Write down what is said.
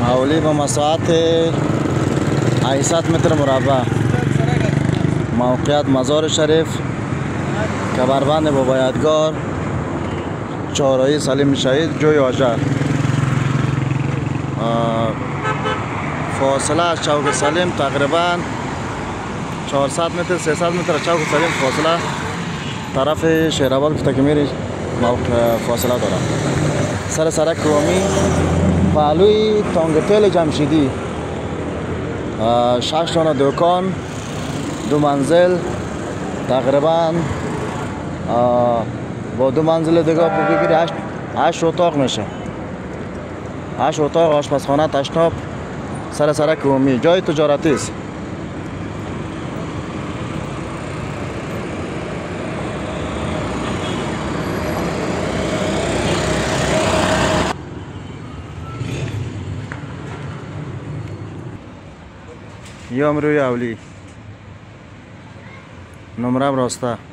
اولی با مساحت 800 متر مربع. موقعیت مزار شریف، کمربند بابا یادگار، چهارراهی سلیم شهید، جوی آجر. فاصله از چوک سلیم تقریبا 400 متر 300 متر. چوک سلیم فاصله طرف شیرآباد گفته که میری فاصله دارم. سر سرک رومی پهلوی تانگتل جمشیدی، 6 تا دکان، 2 منزل تقریبا. با 2 منزل دیگه بگیری 8 اتاق میشه. 8 اتاق، آشپزخانه، تشناب. سر سرک رومی، جای تجارتی است. یام روی اولی نمرم راسته.